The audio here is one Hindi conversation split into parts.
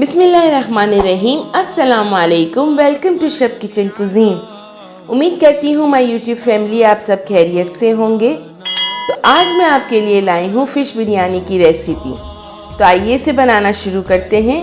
बिस्मिल्लाहिर्रहमानिर्रहीम। अस्सलाम वालेकुम। Welcome to Shab kitchen cuisine. उम्मीद करती हूँ माय यूट्यूब फैमिली आप सब खैरियत से होंगे। तो आज मैं आपके लिए लाई हूँ फ़िश बिरयानी की रेसिपी। तो आइए इसे बनाना शुरू करते हैं।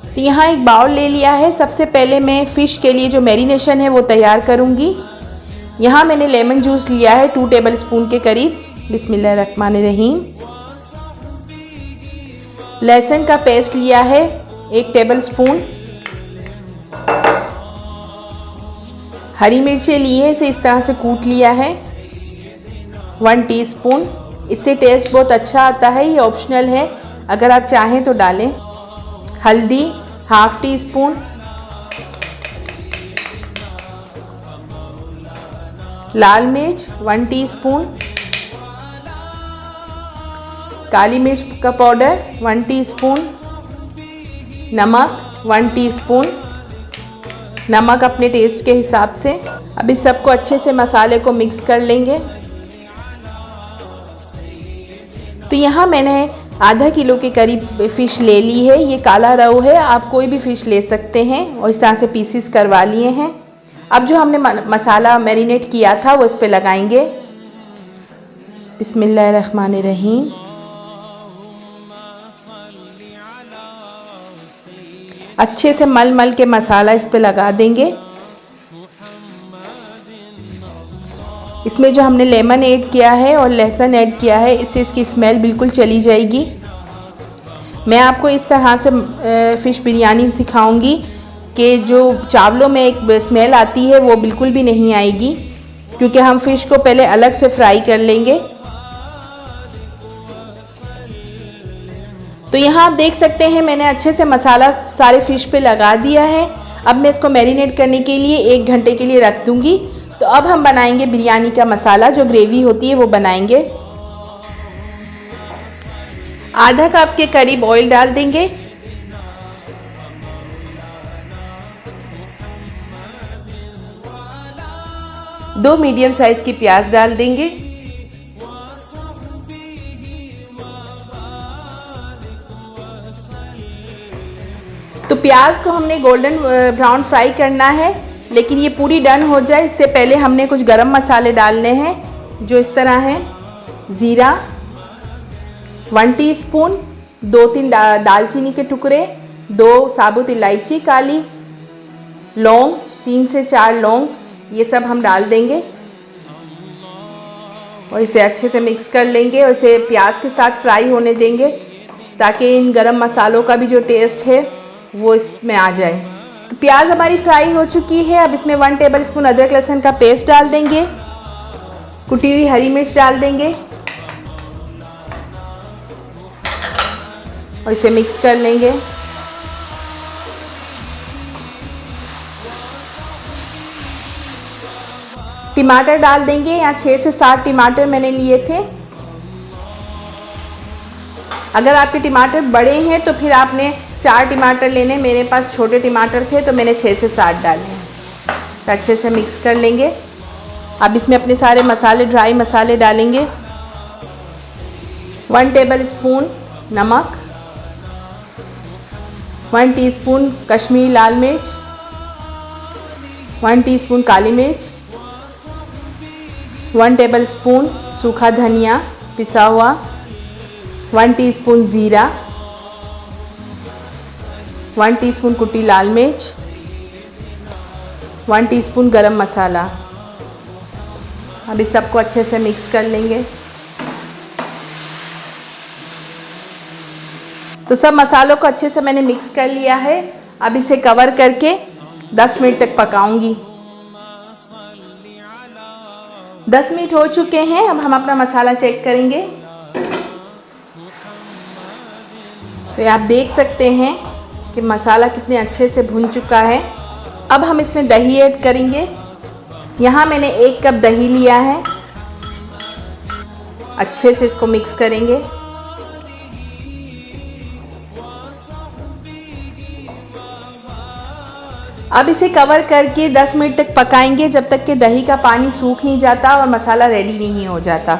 तो यहाँ एक बाउल ले लिया है। सबसे पहले मैं फ़िश के लिए जो मैरिनेशन है वो तैयार करूँगी। यहाँ मैंने लेमन जूस लिया है 2 टेबल स्पून के करीब। बिस्मिल्लाहिर्रहमानिर्रहीम। लहसुन का पेस्ट लिया है 1 टेबल स्पून। हरी मिर्चें ली है, इसे इस तरह से कूट लिया है 1 टीस्पून। इससे टेस्ट बहुत अच्छा आता है, ये ऑप्शनल है, अगर आप चाहें तो डालें। हल्दी ½ टीस्पून। लाल मिर्च 1 टीस्पून। काली मिर्च का पाउडर 1 टीस्पून। नमक 1 टीस्पून। नमक अपने टेस्ट के हिसाब से। अब इस सबको अच्छे से मसाले को मिक्स कर लेंगे। तो यहाँ मैंने आधा किलो के करीब फ़िश ले ली है। ये काला रोहू है, आप कोई भी फ़िश ले सकते हैं, और इस तरह से पीसेस करवा लिए हैं। अब जो हमने मसाला मैरिनेट किया था वो इस पे लगाएंगे। बिस्मिल्लाहिर्रहमानिर्रहीम। अच्छे से मल के मसाला इस पे लगा देंगे। इसमें जो हमने लेमन ऐड किया है और लहसुन ऐड किया है, इससे इसकी स्मेल बिल्कुल चली जाएगी। मैं आपको इस तरह से फ़िश बिरयानी सिखाऊंगी कि जो चावलों में एक स्मेल आती है वो बिल्कुल भी नहीं आएगी, क्योंकि हम फ़िश को पहले अलग से फ्राई कर लेंगे। तो यहाँ आप देख सकते हैं मैंने अच्छे से मसाला सारे फ़िश पे लगा दिया है। अब मैं इसको मैरिनेट करने के लिए 1 घंटे के लिए रख दूँगी। तो अब हम बनाएंगे बिरयानी का मसाला, जो ग्रेवी होती है वो बनाएंगे। आधा कप के करीब ऑयल डाल देंगे। दो मीडियम साइज़ की प्याज डाल देंगे। तो प्याज को हमने गोल्डन ब्राउन फ्राई करना है, लेकिन ये पूरी डन हो जाए इससे पहले हमने कुछ गरम मसाले डालने हैं, जो इस तरह हैं। ज़ीरा 1 टीस्पून, 2-3 दालचीनी के टुकड़े, 2 साबुत इलायची काली, लौंग 3 से 4 लौंग, ये सब हम डाल देंगे और इसे अच्छे से मिक्स कर लेंगे और इसे प्याज के साथ फ्राई होने देंगे, ताकि इन गरम मसालों का भी जो टेस्ट है वो इसमें आ जाए। तो प्याज हमारी फ्राई हो चुकी है। अब इसमें 1 टेबल स्पून अदरक लहसुन का पेस्ट डाल देंगे। कुटी हुई हरी मिर्च डाल देंगे और इसे मिक्स कर लेंगे। टमाटर डाल देंगे। यहाँ 6 से 7 टमाटर मैंने लिए थे। अगर आपके टमाटर बड़े हैं तो फिर आपने 4 टमाटर लेने, मेरे पास छोटे टमाटर थे तो मैंने 6 से 7 डाले हैं। तो अच्छे से मिक्स कर लेंगे। अब इसमें अपने सारे मसाले, ड्राई मसाले डालेंगे। 1 टेबल स्पून नमक, 1 टीस्पून कश्मीरी लाल मिर्च, 1 टीस्पून काली मिर्च, 1 टेबल स्पून सूखा धनिया पिसा हुआ, 1 टीस्पून ज़ीरा, 1 टीस्पून कुटी लाल मिर्च, 1 टीस्पून गरम मसाला। अब इस सबको अच्छे से मिक्स कर लेंगे। तो सब मसालों को अच्छे से मैंने मिक्स कर लिया है। अब इसे कवर करके 10 मिनट तक पकाऊंगी। 10 मिनट हो चुके हैं। अब हम अपना मसाला चेक करेंगे। तो आप देख सकते हैं कि मसाला कितने अच्छे से भुन चुका है। अब हम इसमें दही ऐड करेंगे। यहाँ मैंने 1 कप दही लिया है। अच्छे से इसको मिक्स करेंगे। अब इसे कवर करके 10 मिनट तक पकाएंगे, जब तक कि दही का पानी सूख नहीं जाता और मसाला रेडी नहीं हो जाता।